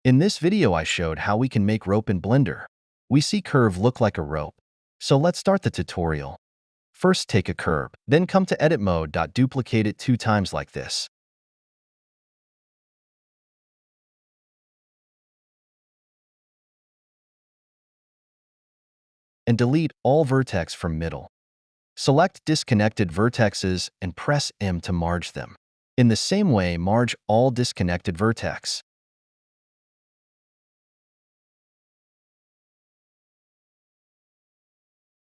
In this video I showed how we can make rope in Blender. We see curve look like a rope. So let's start the tutorial. First take a curve, then come to edit mode. Duplicate it 2 times like this. And delete all vertex from middle. Select disconnected vertexes and press M to merge them. In the same way, merge all disconnected vertex.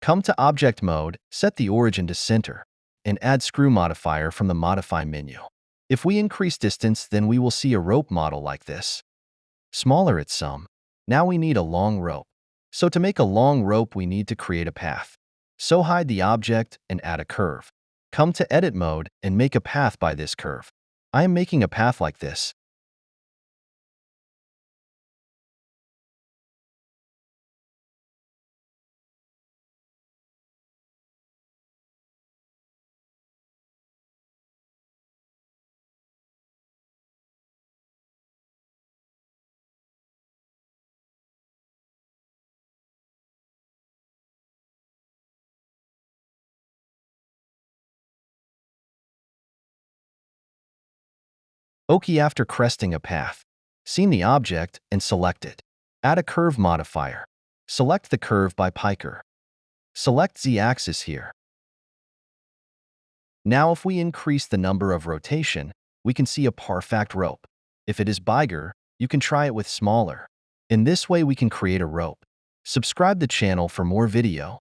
Come to Object Mode, set the origin to center, and add Screw modifier from the Modify menu. If we increase distance, then we will see a rope model like this. Smaller it's some. Now we need a long rope. So to make a long rope, we need to create a path. So hide the object and add a curve. Come to Edit Mode and make a path by this curve. I am making a path like this. OK, after cresting a path, scene the object and select it. Add a curve modifier. Select the curve by piker. Select Z-axis here. Now if we increase the number of rotation, we can see a perfect rope. If it is bigger, you can try it with smaller. In this way we can create a rope. Subscribe the channel for more video.